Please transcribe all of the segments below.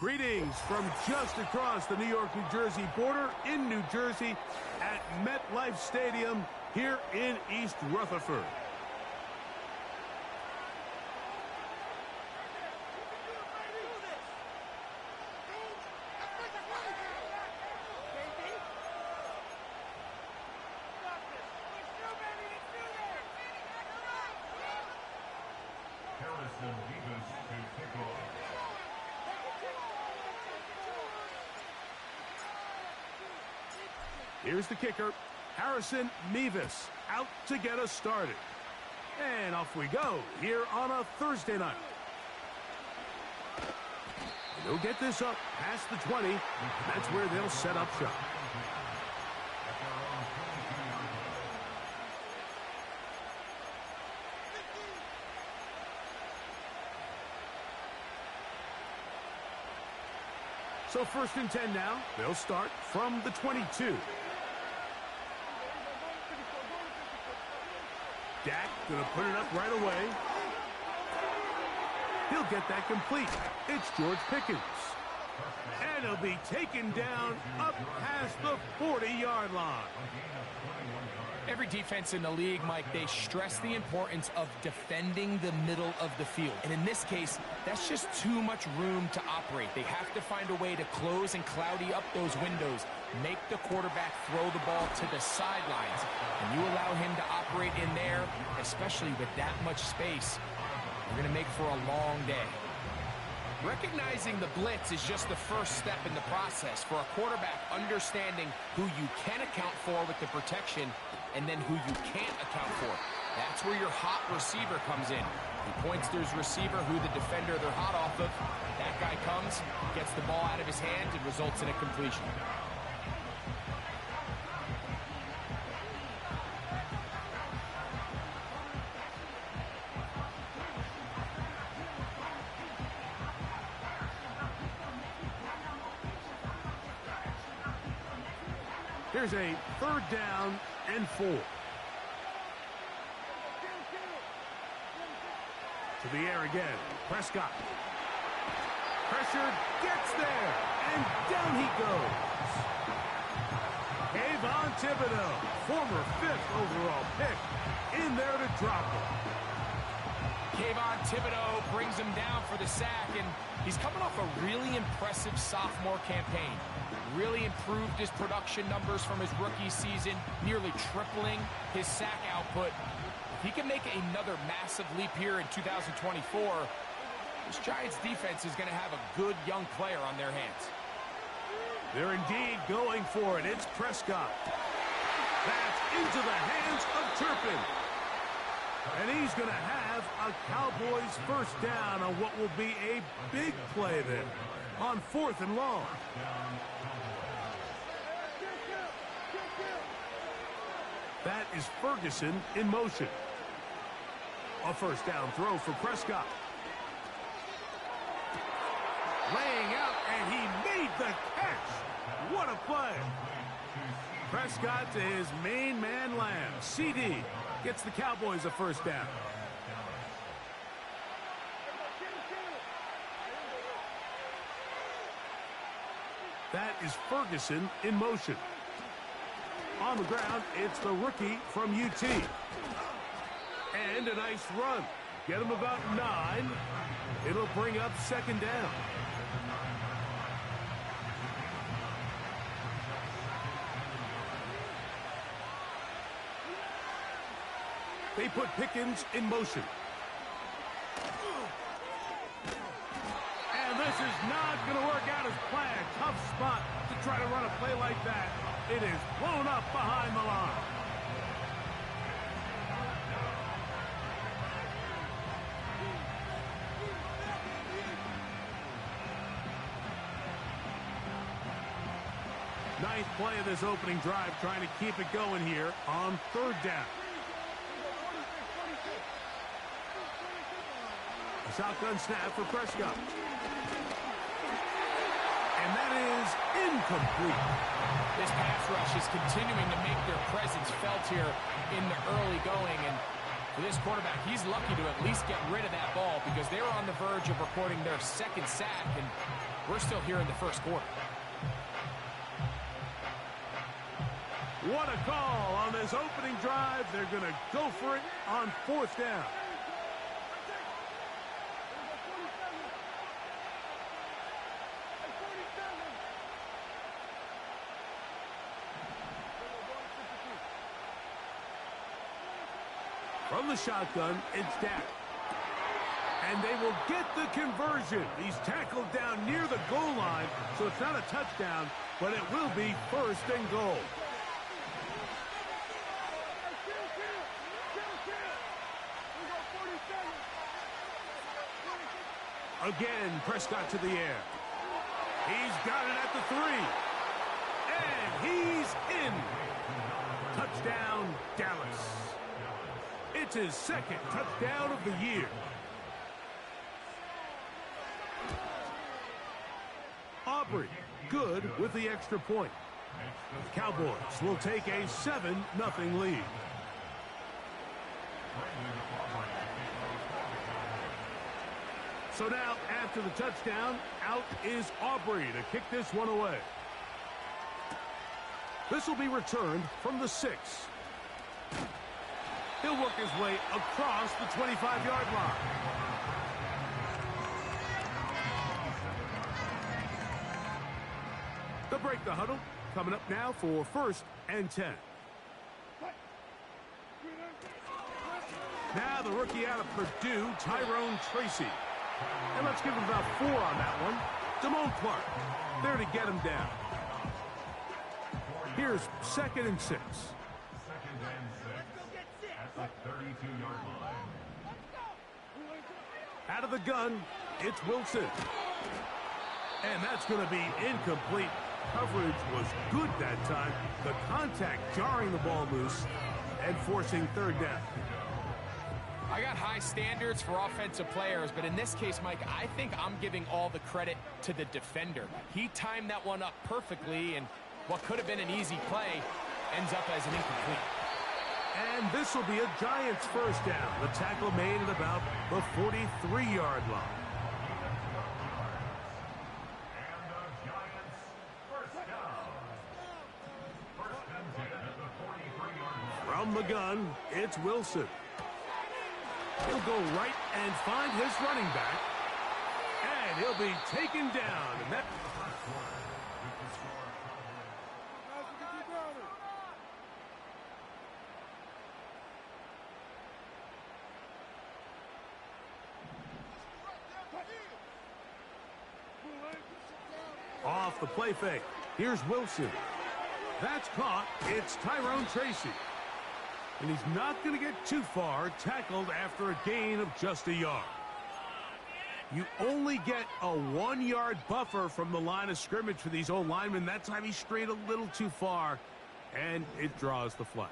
Greetings from just across the New York-New Jersey border in New Jersey at MetLife Stadium here in East Rutherford. Here's the kicker, Harrison Mevis, out to get us started. And off we go here on a Thursday night. They'll get this up past the 20. That's where they'll set up shop. So 1st and 10 now. They'll start from the 22. Dak gonna put it up right away. He'll get that complete. It's George Pickens. And he'll be taken down up past the 40-yard line. Every defense in the league, Mike, they stress the importance of defending the middle of the field. And in this case, that's just too much room to operate. They have to find a way to close and cloudy up those windows, make the quarterback throw the ball to the sidelines. And you allow him to operate in there, especially with that much space, you're going to make for a long day. Recognizing the blitz is just the first step in the process for a quarterback understanding who you can account for with the protection and then who you can't account for. That's where your hot receiver comes in. He points to his receiver who the defender they're hot off of. That guy comes, gets the ball out of his hand, and results in a completion. Here's a 3rd down and 4. To the air again. Prescott. Pressured, gets there, and down he goes. Kayvon Thibodeau, former 5th overall pick, in there to drop him. Kayvon Thibodeau brings him down for the sack, and he's coming off a really impressive sophomore campaign. Really improved his production numbers from his rookie season, nearly tripling his sack output. If he can make another massive leap here in 2024, this Giants defense is going to have a good young player on their hands. They're indeed going for it. It's Prescott. That's into the hands of Turpin. And he's going to have a Cowboys 1st down on what will be a big play then on 4th and long. That is Ferguson in motion. A 1st down throw for Prescott. Laying out, and he made the catch. What a play. Prescott to his main man Lamb. CD gets the Cowboys a 1st down. That is Ferguson in motion. On the ground, it's the rookie from UT. And a nice run. Get him about 9. It'll bring up 2nd down. They put Pickens in motion. And this is not going to work out as planned. Tough spot to try to run a play like that. It is blown up behind the line. Ninth play of this opening drive, trying to keep it going here on 3rd down. A shotgun snap for Prescott. And that is incomplete. This pass rush is continuing to make their presence felt here in the early going, and For this quarterback, he's lucky to at least get rid of that ball because they were on the verge of recording their second sack, and we're still here in the first quarter. What a call on this opening drive. They're going to go for it on fourth down. From the shotgun, it's Dak. And they will get the conversion. He's tackled down near the goal line, so it's not a touchdown, but it will be first and goal. Again, Prescott to the air. He's got it at the 3. And he's in. Touchdown, Dallas. It's his second touchdown of the year. Aubrey, good with the extra point. Cowboys will take a 7-0 lead. So now, after the touchdown, out is Aubrey to kick this one away. This will be returned from the 6. He'll work his way across the 25-yard line. They'll break the huddle. Coming up now for first and 10. Now the rookie out of Purdue, Tyrone Tracy. And let's give him about 4 on that one. Damone Clark, there to get him down. Here's second and 6. Out of the gun, it's Wilson. And that's going to be incomplete. Coverage was good that time. The contact jarring the ball loose and forcing third down. I got high standards for offensive players, but in this case, Mike, I think I'm giving all the credit to the defender. He timed that one up perfectly, and what could have been an easy play ends up as an incomplete. And this will be a Giants first down. The tackle made at about the 43-yard line. And the Giants first down. First and 10 at the 43-yard line. From the gun, it's Wilson. He'll go right and find his running back. And he'll be taken down. And that off the play fake. Here's Wilson. That's caught. It's Tyrone Tracy. And he's not going to get too far, tackled after a gain of just a yard. You only get a 1-yard buffer from the line of scrimmage for these old linemen. That time he strayed a little too far, and it draws the flag.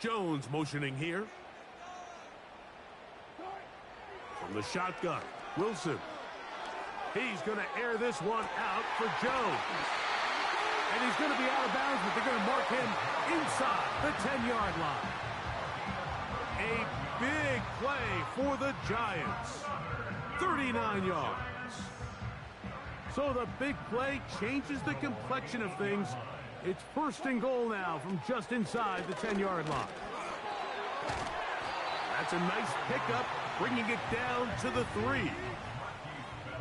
Jones motioning here. From the shotgun, Wilson. He's going to air this one out for Jones. And he's going to be out of bounds, but they're going to mark him inside the 10-yard line. A big play for the Giants. 39 yards. So the big play changes the complexion of things. It's first and goal now from just inside the 10-yard line. That's a nice pickup, bringing it down to the 3.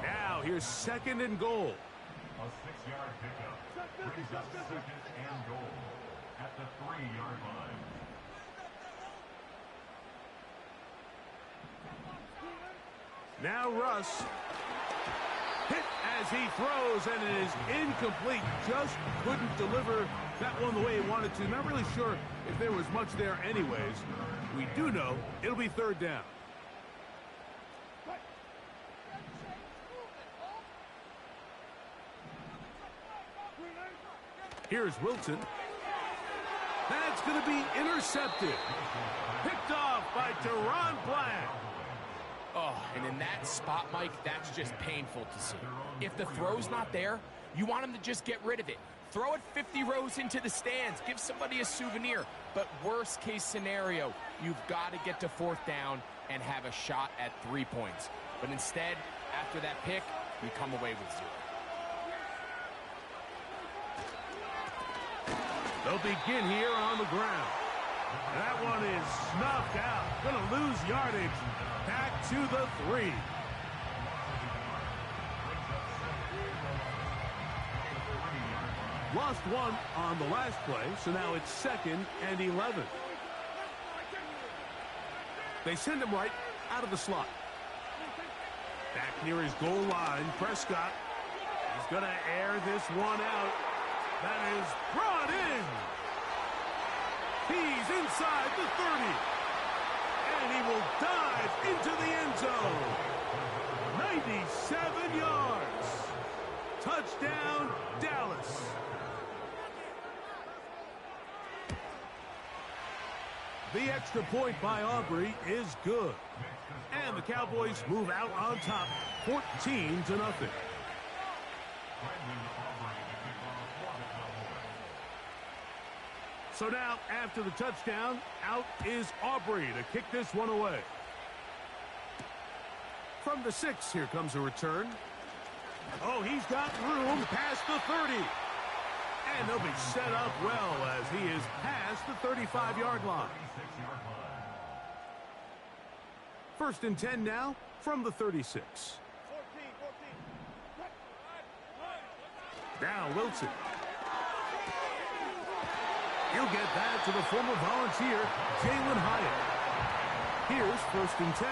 Now here's second and goal. A 6-yard pickup brings up second and goal at the 3-yard line. Now Russ hit as he throws, and it is incomplete. Just couldn't deliver that one the way he wanted to. Not really sure if there was much there anyways. We do know it'll be third down. Here's Wilson. That's going to be intercepted. Picked off by Teron Black. Oh, and in that spot, Mike, that's just painful to see. If the throw's not there, You want him to just get rid of it. Throw it 50 rows into the stands. Give somebody a souvenir. But worst case scenario, you've got to get to 4th down and have a shot at 3 points. But instead, after that pick, you come away with 0. They'll begin here on the ground. That one is snuffed out. Going to lose yardage. Back to the 3. Lost 1 on the last play, so now it's 2nd and 11. They send him right out of the slot. Back near his goal line, Prescott. He's going to air this one out. That is brought in. He's inside the 30. And he will dive into the end zone. 97 yards. Touchdown, Dallas. The extra point by Aubrey is good. And the Cowboys move out on top, 14-0. So now, after the touchdown, out is Aubrey to kick this one away. From the 6, here comes a return. Oh, he's got room past the 30. And they'll be set up well as he is past the 35-yard line. 1st and 10 now from the 36. Now Wilson. He'll get that to the former Volunteer, Jalen Hyatt. Here's 1st and 10.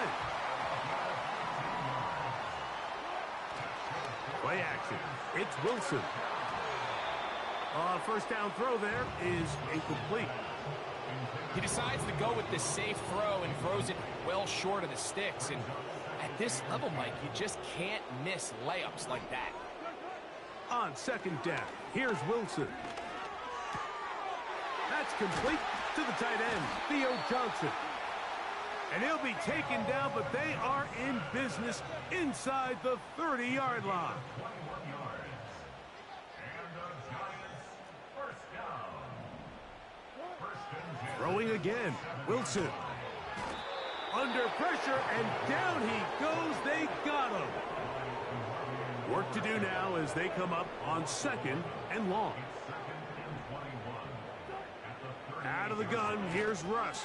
Play action. It's Wilson. First down throw there is incomplete. He decides to go with the safe throw and throws it well short of the sticks. And at this level, Mike, you just can't miss layups like that. On 2nd down, here's Wilson. That's complete to the tight end, Theo Johnson. And he'll be taken down, but they are in business inside the 30-yard line. Throwing again, Wilson. Under pressure, and down he goes. They got him. Work to do now as they come up on 2nd and long. Out of the gun, here's Russ.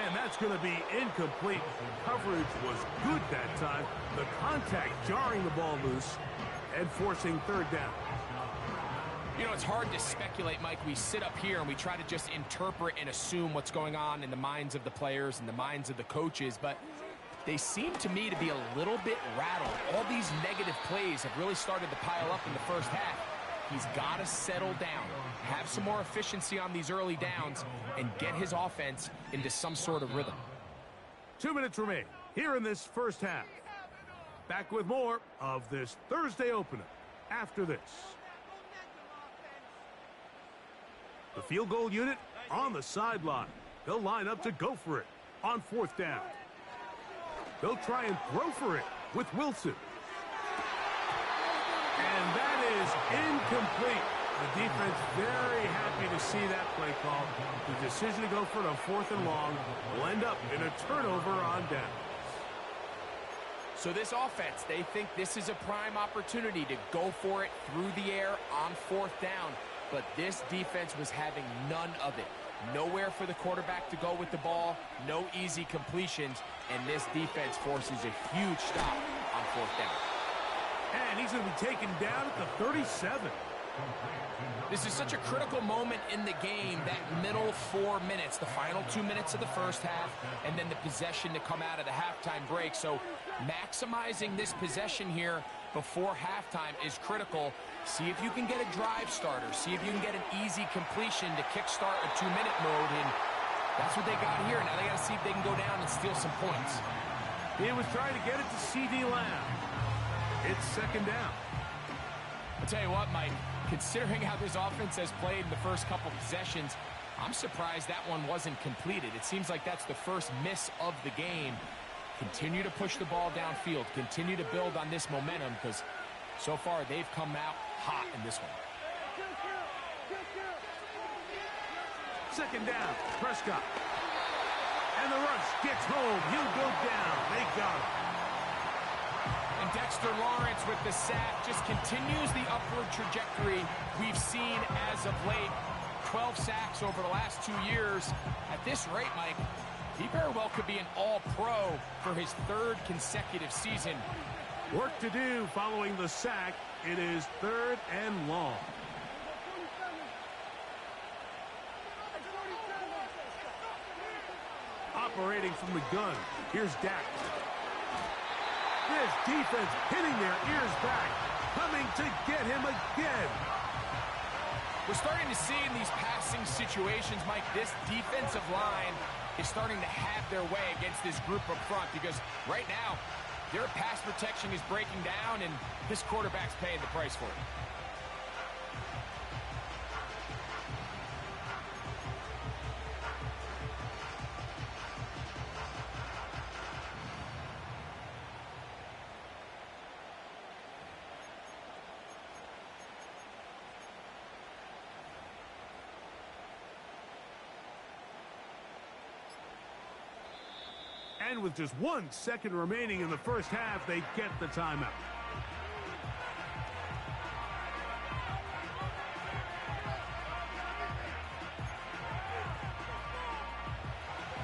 And that's going to be incomplete. Coverage was good that time. The contact jarring the ball loose and forcing 3rd down. You know, it's hard to speculate, Mike. We sit up here and we try to just interpret and assume what's going on in the minds of the players and the minds of the coaches, but they seem to me to be a little bit rattled. All these negative plays have really started to pile up in the first half. He's got to settle down, have some more efficiency on these early downs, and get his offense into some sort of rhythm. 2 minutes remain here in this first half. Back with more of this Thursday opener after this. The field goal unit on the sideline. They'll line up to go for it on 4th down. They'll try and throw for it with Wilson. And that is incomplete. The defense very happy to see that play call. The decision to go for it on 4th and long will end up in a turnover on down. So this offense, they think this is a prime opportunity to go for it through the air on 4th down. But this defense was having none of it. Nowhere for the quarterback to go with the ball, no easy completions, and this defense forces a huge stop on 4th down. And he's going to be taken down at the 37. This is such a critical moment in the game, that middle 4 minutes, the final 2 minutes of the first half, and then the possession to come out of the halftime break. So maximizing this possession here before halftime is critical. See if you can get a drive starter. See if you can get an easy completion to kickstart a 2-minute mode, and that's what they got here. Now they got to see if they can go down and steal some points. He was trying to get it to C.D. Lamb. It's 2nd down. I'll tell you what, Mike, considering how this offense has played in the first couple possessions, I'm surprised that one wasn't completed. It seems like that's the first miss of the game. Continue to push the ball downfield. Continue to build on this momentum, because So far, they've come out hot in this one. Second down, Prescott. And the rush gets home. He'll go down. They got him. And Dexter Lawrence with the sack just continues the upward trajectory we've seen as of late. 12 sacks over the last 2 years. At this rate, Mike, he very well could be an all-pro for his 3rd consecutive season. Work to do following the sack. It is 3rd and long. Operating from the gun, here's Dak. This defense hitting their ears back, coming to get him again. We're starting to see in these passing situations, Mike, this defensive line is starting to have their way against this group up front because right now, their pass protection is breaking down and this quarterback's paying the price for it. And with just 1 second remaining in the first half, they get the timeout.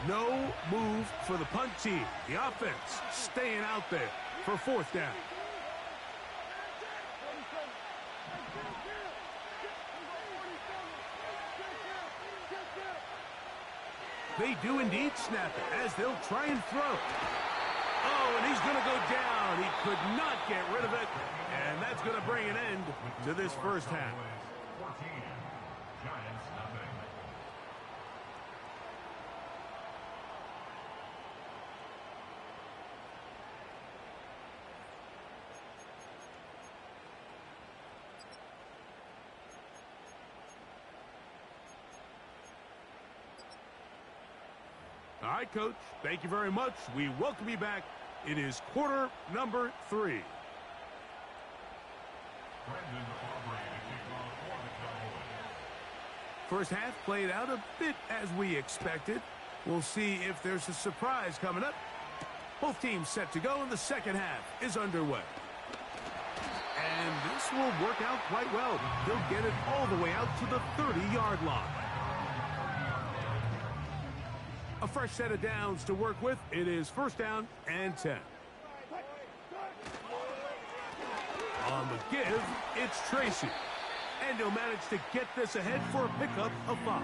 No move for the punt team. The offense staying out there for 4th down. They do indeed snap it as they'll try and throw. Oh, and he's going to go down. He could not get rid of it. And that's going to bring an end to this first half. 14, Giants nothing. All right, Coach, thank you very much. We welcome you back. It is quarter number 3. First half played out a bit as we expected. We'll see if there's a surprise coming up. Both teams set to go, and the second half is underway. And this will work out quite well. He'll get it all the way out to the 30-yard line. A fresh set of downs to work with. It is 1st down and 10. On the give, it's Tracy. And he'll manage to get this ahead for a pickup of 5.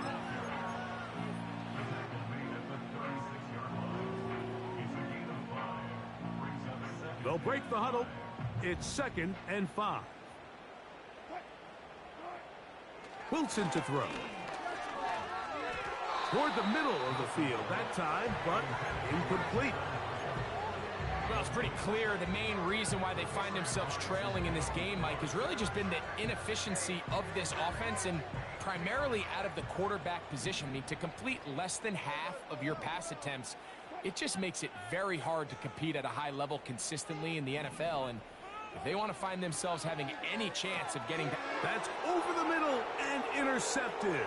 They'll break the huddle. It's 2nd and 5. Wilson to throw. Toward the middle of the field that time, but incomplete. Well, it's pretty clear the main reason why they find themselves trailing in this game, Mike, has really just been the inefficiency of this offense and primarily out of the quarterback position. I mean, to complete less than half of your pass attempts, it just makes it very hard to compete at a high level consistently in the NFL. And if they want to find themselves having any chance of getting... That's over the middle and intercepted.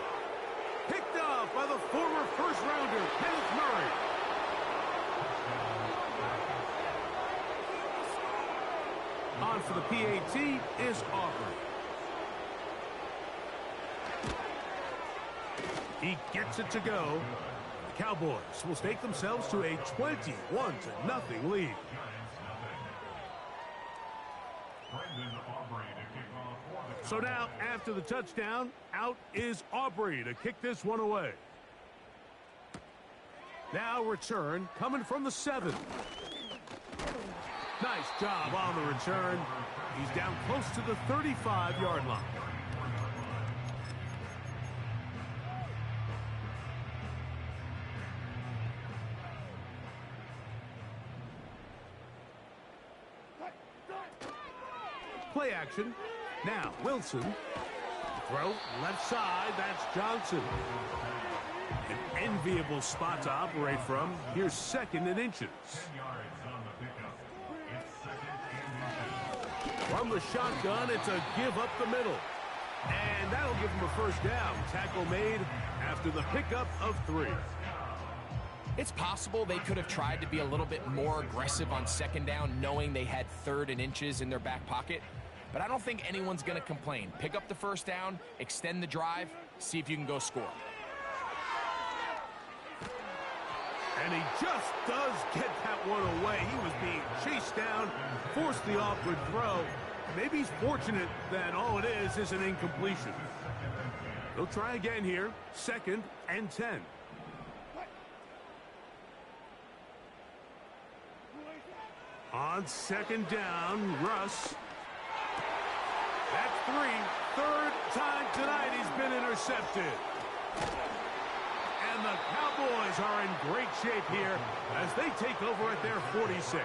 Picked off by the former first-rounder, Kenneth Murray. On for the PAT is Aubrey. He gets it to go. The Cowboys will stake themselves to a 21-0 lead. So now, after the touchdown, out is Aubrey to kick this one away. Now return coming from the 7. Nice job on the return. He's down close to the 35-yard line. Play action. Now, Wilson. Throw left side. That's Johnson. An enviable spot to operate from. Here's 2nd and inches. 10 yards on the pickup. It's 2nd and inches. From the shotgun, it's a give up the middle. And that'll give him a first down. Tackle made after the pickup of 3. It's possible they could have tried to be a little bit more aggressive on second down, knowing they had 3rd and inches in their back pocket. But I don't think anyone's going to complain. Pick up the first down, extend the drive, see if you can go score. And he just does get that one away. He was being chased down, forced the awkward throw. Maybe he's fortunate that all it is an incompletion. They'll try again here. 2nd and 10. On 2nd down, Russ. That's 3. 3rd time tonight he's been intercepted. And the Cowboys are in great shape here as they take over at their 46.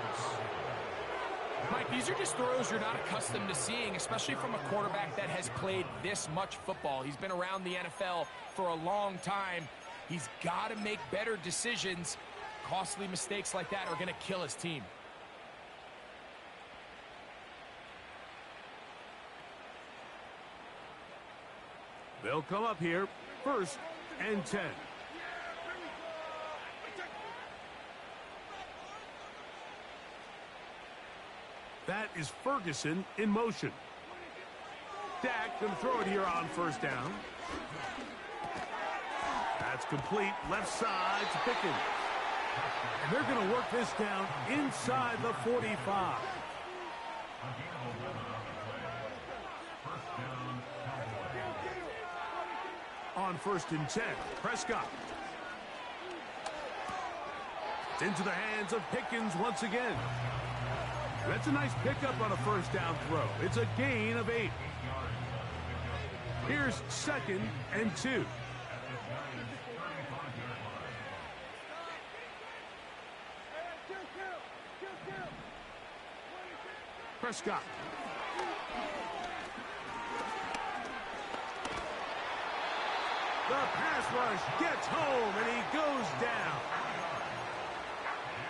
Mike, these are just throws you're not accustomed to seeing, especially from a quarterback that has played this much football. He's been around the NFL for a long time. He's got to make better decisions. Costly mistakes like that are going to kill his team. They'll come up here, 1st and 10. That is Ferguson in motion. Dak going to throw it here on 1st down. That's complete. Left side to Pickens. And they're going to work this down inside the 45. On 1st and 10, Prescott. It's into the hands of Pickens once again. That's a nice pickup on a 1st down throw. It's a gain of 8. Here's 2nd and 2. Prescott. The pass rush gets home, and he goes down.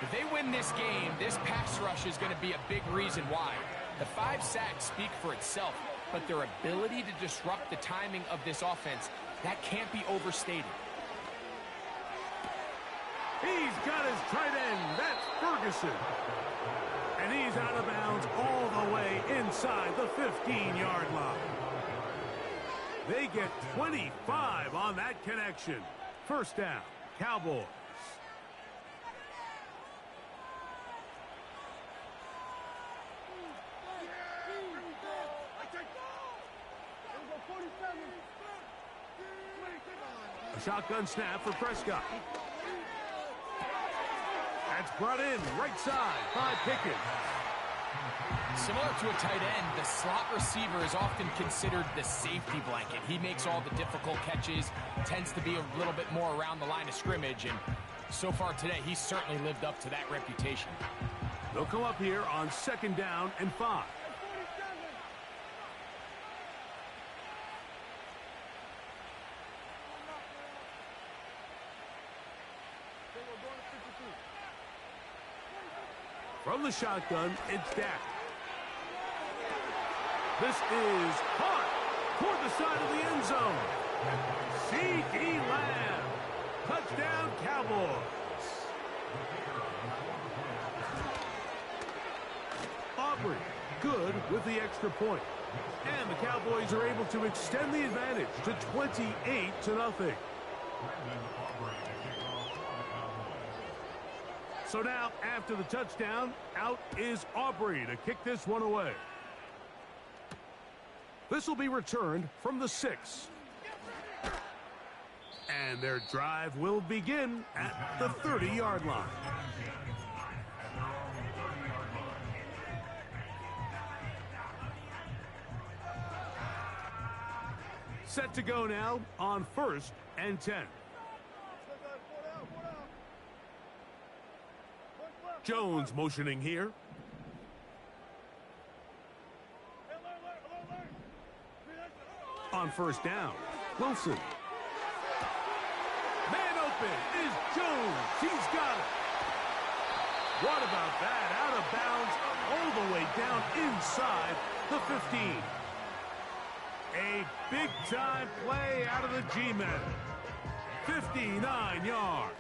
If they win this game, this pass rush is going to be a big reason why. The 5 sacks speak for itself, but their ability to disrupt the timing of this offense, that can't be overstated. He's got his tight end. That's Ferguson. And he's out of bounds all the way inside the 15-yard line. They get 25 on that connection. 1st down, Cowboys. A shotgun snap for Prescott. That's brought in right side by Pickens. Similar to a tight end, the slot receiver is often considered the safety blanket. He makes all the difficult catches, tends to be a little bit more around the line of scrimmage, and so far today, he's certainly lived up to that reputation. They'll come up here on 2nd down and 5. From the shotgun, it's Dak. This is caught toward the side of the end zone. C.D. Lamb. Touchdown, Cowboys. Aubrey, good with the extra point. And the Cowboys are able to extend the advantage to 28-0. So now, after the touchdown, out is Aubrey to kick this one away. This will be returned from the 6. And their drive will begin at the 30-yard line. Set to go now on 1st and 10. Jones motioning here. On 1st down, Wilson. Man open is Jones. He's got it. What about that? Out of bounds, all the way down inside the 15. A big-time play out of the G-men. 59 yards.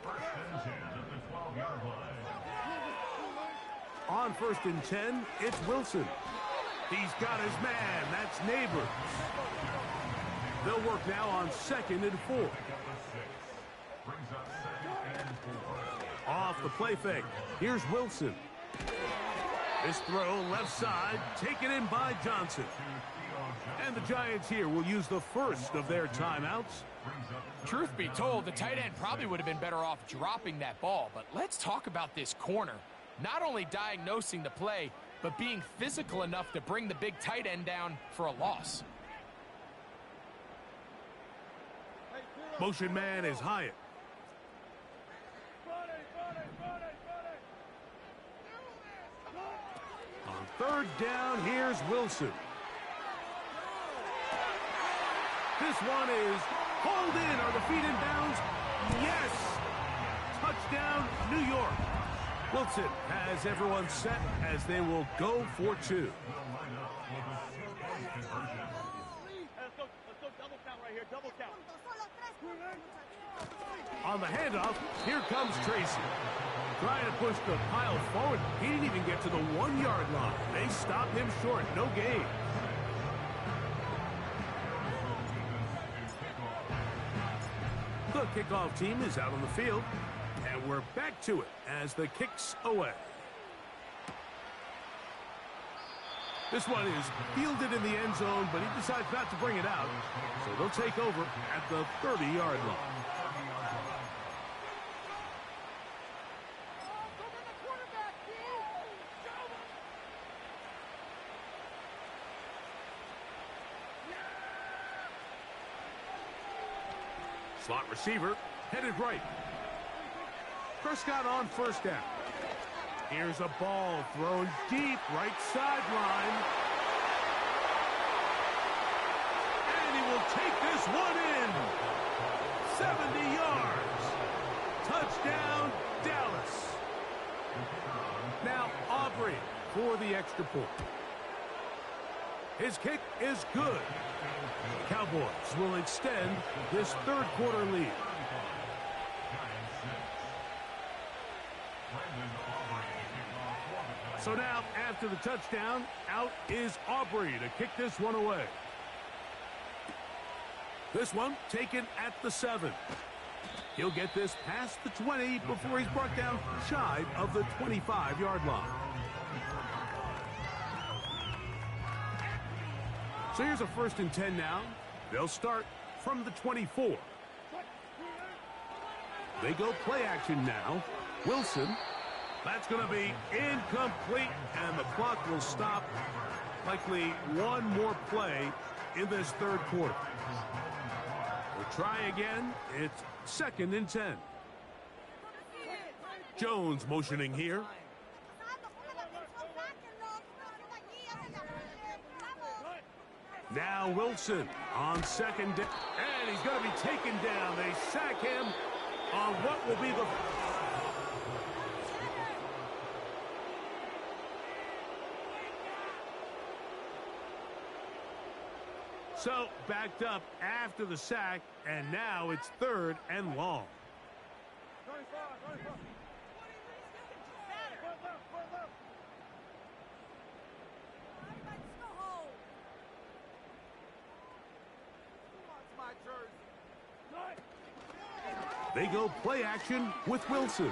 First and 10 at the 12-yard line. On 1st and 10, it's Wilson. He's got his man. That's Neighbors. They'll work now on 2nd and 4. Brings up 2nd and 4. Off the play fake. Here's Wilson. This throw left side, taken in by Johnson. And the Giants here will use the first of their timeouts. Truth be told, the tight end probably would have been better off dropping that ball. But let's talk about this corner. Not only diagnosing the play, but being physical enough to bring the big tight end down for a loss. Motion man is Hyatt. On 3rd down, here's Wilson. This one is hauled in. Are the feet in bounds? Yes! Touchdown, New York. Wilson has everyone set as they will go for 2. On the handoff, here comes Tracy. Trying to push the pile forward. He didn't even get to the 1-yard line. They stopped him short. No gain. The kickoff team is out on the field. And we're back to it as the kick's away. This one is fielded in the end zone, but he decides not to bring it out. So they'll take over at the 30-yard line. Slot receiver headed right. Prescott on 1st down. Here's a ball thrown deep right sideline. And he will take this one in. 70 yards. Touchdown, Dallas. Now Aubrey for the extra point. His kick is good. Cowboys will extend this 3rd quarter lead. So now, after the touchdown, out is Aubrey to kick this one away. This one taken at the 7. He'll get this past the 20 before he's brought down shy of the 25-yard line. So here's a 1st and 10 now. They'll start from the 24. They go play action now. Wilson. That's going to be incomplete, and the clock will stop. Likely one more play in this 3rd quarter. We'll try again. It's 2nd and 10. Jones motioning here. Now Wilson on 2nd down, and he's going to be taken down. They sack him on what will be the... So, backed up after the sack, and now it's 3rd and long. They go play action with Wilson.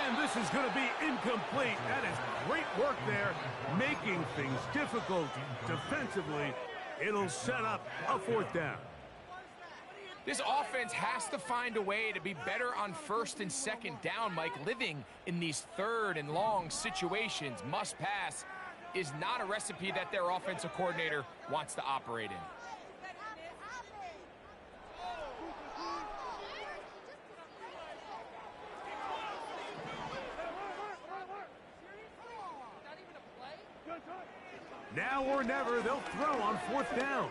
And this is going to be incomplete. That is great work there, making things difficult defensively. It'll set up a 4th down. This offense has to find a way to be better on 1st and 2nd down, Mike. Living in these 3rd and long situations, must pass, is not a recipe that their offensive coordinator wants to operate in. Now or never, they'll throw on 4th down.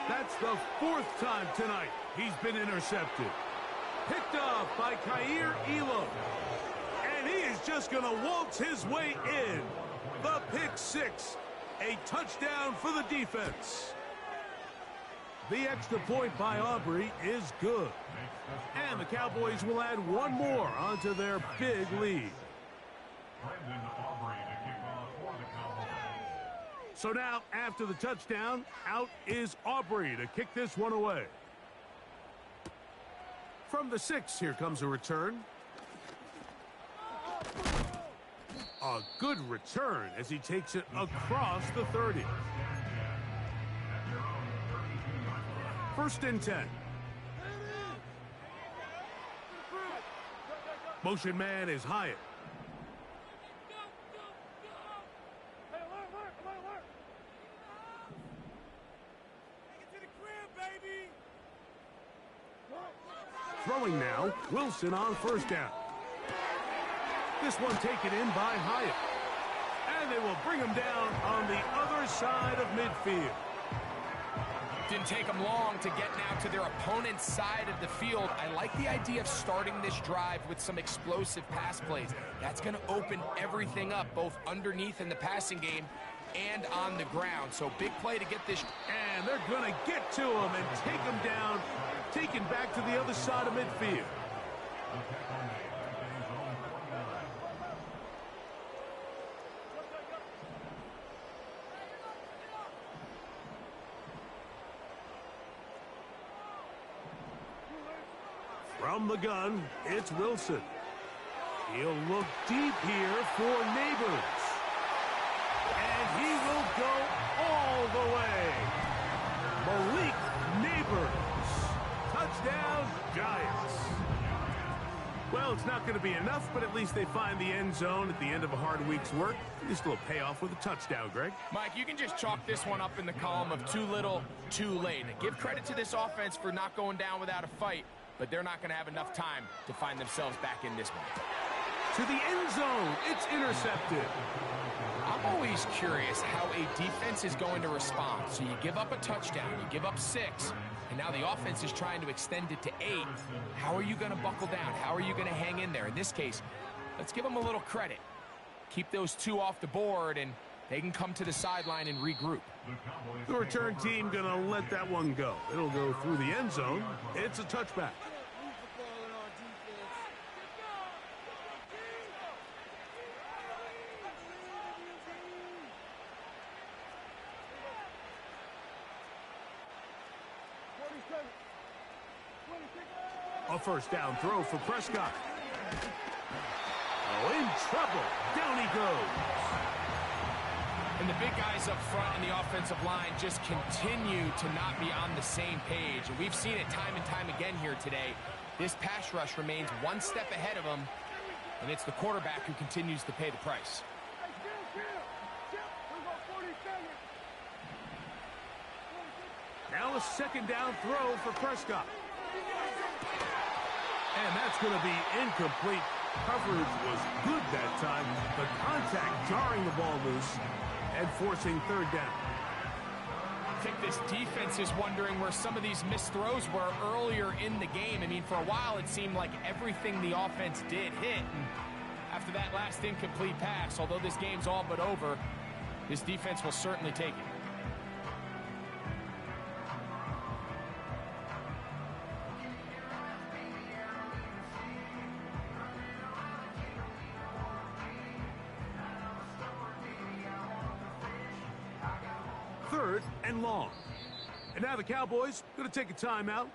That's the 4th time tonight he's been intercepted. Picked off by Kaiir Elam. And he is just going to waltz his way in. The pick 6. A touchdown for the defense. The extra point by Aubrey is good. And the Cowboys will add one more onto their big lead. So now, after the touchdown, out is Aubrey to kick this one away. From the 6, here comes a return. A good return as he takes it across the 30. 1st and 10. Motion man is Hyatt. Throwing now, Wilson on 1st down. This one taken in by Hyatt. And they will bring him down on the other side of midfield. Didn't take them long to get now to their opponent's side of the field. I like the idea of starting this drive with some explosive pass plays. That's going to open everything up, both underneath in the passing game and on the ground. So big play to get this. And they're going to get to him and take him down, taken back to the other side of midfield. From the gun, it's Wilson. He'll look deep here for Neighbors. And he will go all the way. Malik Neighbors. Touchdown, Giants. Well, it's not going to be enough, but at least they find the end zone at the end of a hard week's work. This little payoff with a touchdown, Greg. Mike, you can just chalk this one up in the column of too little, too late. Give credit to this offense for not going down without a fight, but they're not going to have enough time to find themselves back in this one. To the end zone, it's intercepted. I'm always curious how a defense is going to respond. So you give up a touchdown, you give up 6, and now the offense is trying to extend it to 8. How are you going to buckle down? How are you going to hang in there? In this case, let's give them a little credit. Keep those 2 off the board, and they can come to the sideline and regroup. The return team going to let that one go. It'll go through the end zone. It's a touchback. A 1st down throw for Prescott. Oh, in trouble. Down he goes. And the big guys up front in the offensive line just continue to not be on the same page. And we've seen it time and time again here today. This pass rush remains one step ahead of them, and it's the quarterback who continues to pay the price. Now a 2nd down throw for Prescott. And that's going to be incomplete. Coverage was good that time. The contact jarring the ball loose and forcing 3rd down. I think this defense is wondering where some of these missed throws were earlier in the game. I mean, for a while it seemed like everything the offense did hit. And after that last incomplete pass, although this game's all but over, this defense will certainly take it. Third and long. And now the Cowboys going to take a timeout.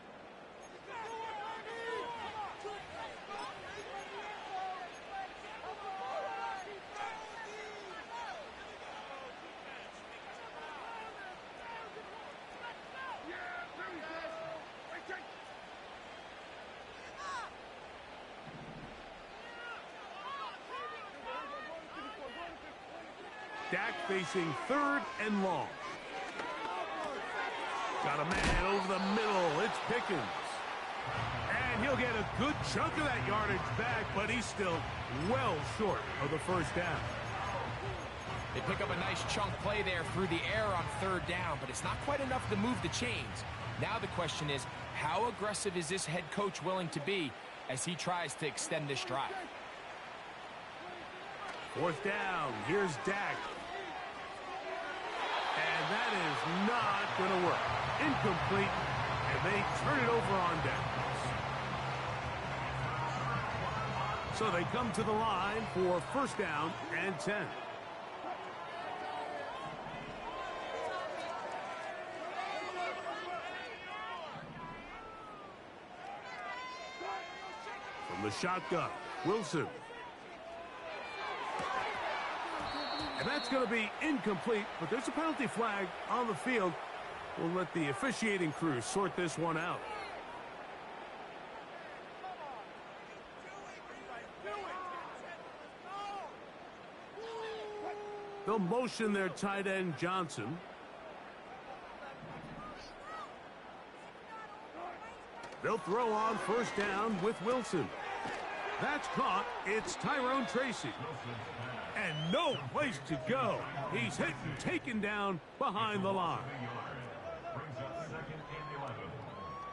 Dak facing 3rd and long. Got a man over the middle. It's Pickens. And he'll get a good chunk of that yardage back, but he's still well short of the 1st down. They pick up a nice chunk play there through the air on third down, but it's not quite enough to move the chains. Now the question is, how aggressive is this head coach willing to be as he tries to extend this drive? Fourth down, here's Dak. And that is not going to work. Incomplete, and they turn it over on downs. So they come to the line for first down and 10. From the shotgun, Wilson. And that's going to be incomplete, but there's a penalty flag on the field. We'll let the officiating crew sort this one out. They'll motion their tight end, Johnson. They'll throw on first down with Wilson. That's caught. It's Tyrone Tracy. And no place to go. He's hit and taken down behind the line. Brings up second and 11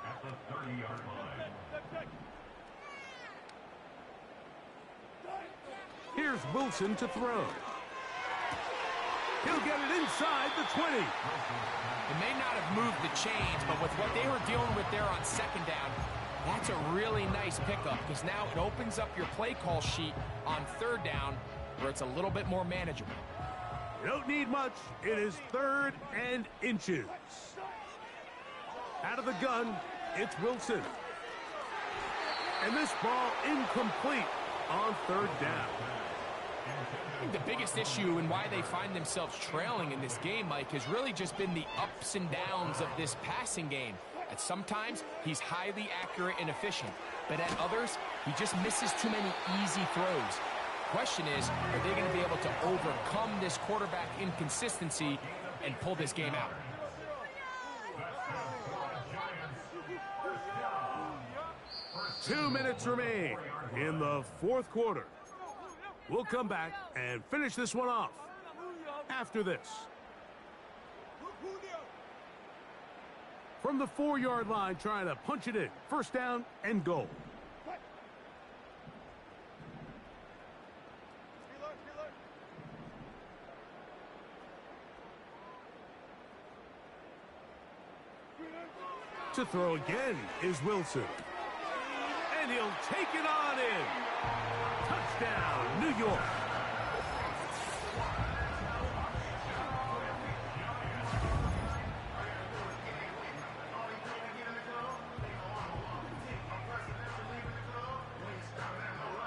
at the 30-yard line. Here's Wilson to throw. He'll get it inside the 20. It may not have moved the chains, but with what they were dealing with there on second down, that's a really nice pickup because now it opens up your play call sheet on third down where it's a little bit more manageable. You don't need much. It is third and inches. Out of the gun, it's Wilson. And this ball incomplete on third down. I think the biggest issue and why they find themselves trailing in this game, Mike, has really just been the ups and downs of this passing game. At sometimes, he's highly accurate and efficient, but at others, he just misses too many easy throws. Question is, are they going to be able to overcome this quarterback inconsistency and pull this game out? 2 minutes remain in the fourth quarter. We'll come back and finish this one off after this. From the 4-yard line, trying to punch it in. First down and goal. To throw again is Wilson. And he'll take it on in. Touchdown, New York.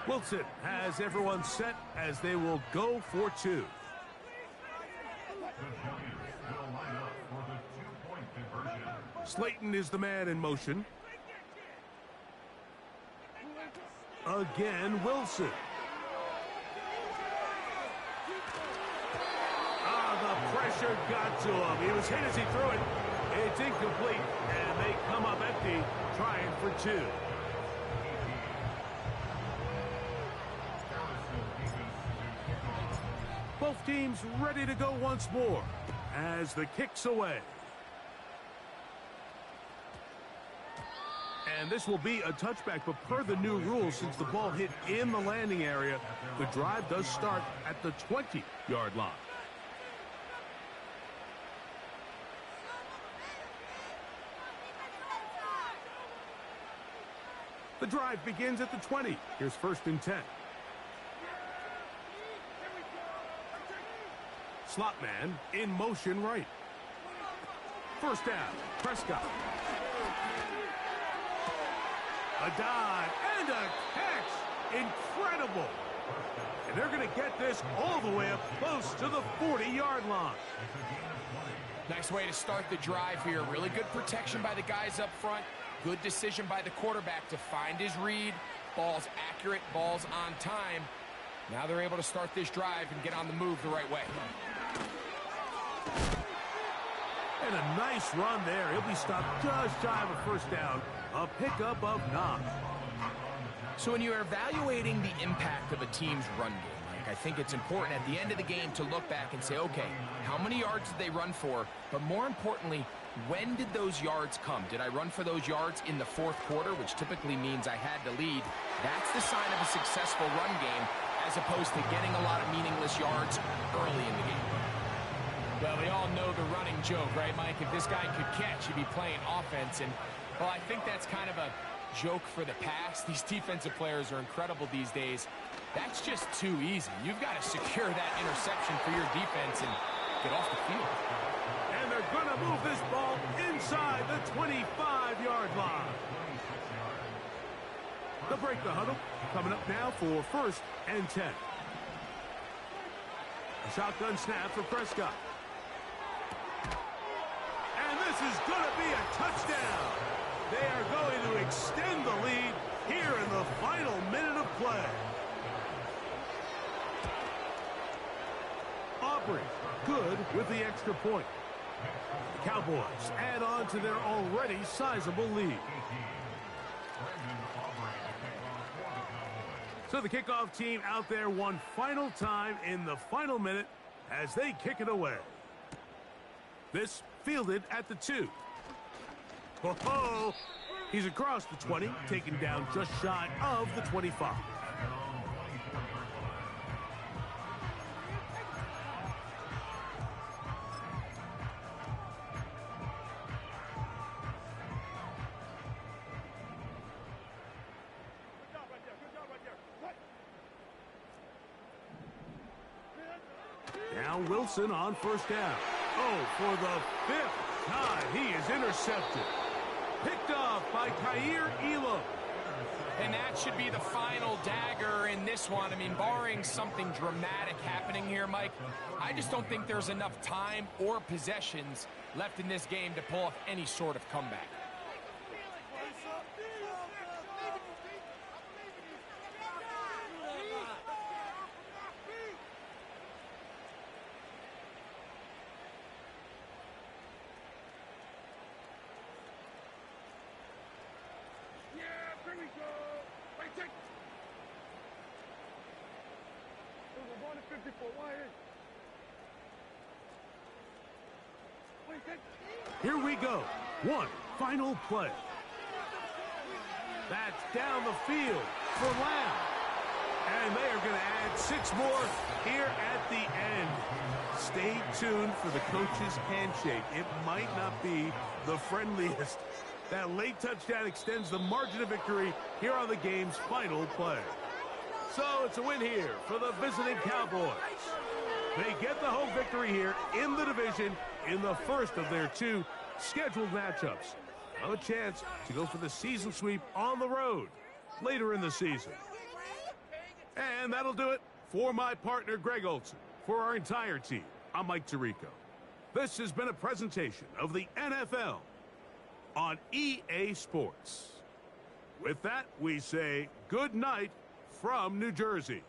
Wilson has everyone set as they will go for two. Slayton is the man in motion. Again, Wilson. The pressure got to him. He was hit as he threw it. It's incomplete, and they come up empty, trying for two. Both teams ready to go once more as the kick's away. And this will be a touchback, but per the new rules, since the ball hit in the landing area, the drive does start at the 20-yard line. The drive begins at the 20. Here's first and 10. Slot man in motion right. First down, Prescott. A dive and a catch. Incredible. And they're going to get this all the way up close to the 40-yard line. Nice way to start the drive here. Really good protection by the guys up front. Good decision by the quarterback to find his read. Ball's accurate, ball's on time. Now they're able to start this drive and get on the move the right way. And a nice run there. He'll be stopped just shy of a first down. A pickup of 9. So when you're evaluating the impact of a team's run game, Mike. I think it's important at the end of the game to look back and say, okay, how many yards did they run for? But more importantly, when did those yards come? Did I run for those yards in the fourth quarter, which typically means I had to lead? That's the sign of a successful run game, as opposed to getting a lot of meaningless yards early in the game. Well, we all know the running joke, right, Mike? If this guy could catch, he'd be playing offense. And, well, I think that's kind of a joke for the past. These defensive players are incredible these days. That's just too easy. You've got to secure that interception for your defense and get off the field. And they're going to move this ball inside the 25-yard line. They'll break the huddle. Coming up now for 1st and 10. A shotgun snap for Prescott. And this is going to be a touchdown. They are going to extend the lead here in the final minute of play. Aubrey, good with the extra point. The Cowboys add on to their already sizable lead. So the kickoff team out there one final time in the final minute as they kick it away. This fielded at the 2. Ho-ho! He's across the 20, taken down just shy of the 25. Now Wilson on 1st down. Oh, for the 5th time, he is intercepted. Picked off by Kaiir Elam. And that should be the final dagger in this one. I mean, barring something dramatic happening here, Mike, I just don't think there's enough time or possessions left in this game to pull off any sort of comeback. Here we go. One final play. That's down the field for Lamb. And they are going to add 6 more here at the end. Stay tuned for the coach's handshake. It might not be the friendliest. That late touchdown extends the margin of victory here on the game's final play. So it's a win here for the visiting Cowboys. They get the home victory here in the division in the first of their 2 scheduled matchups. Have a chance to go for the season sweep on the road later in the season. And that'll do it for my partner, Greg Olson. For our entire team, I'm Mike Tirico. This has been a presentation of the NFL on EA Sports. With that, we say good night from New Jersey.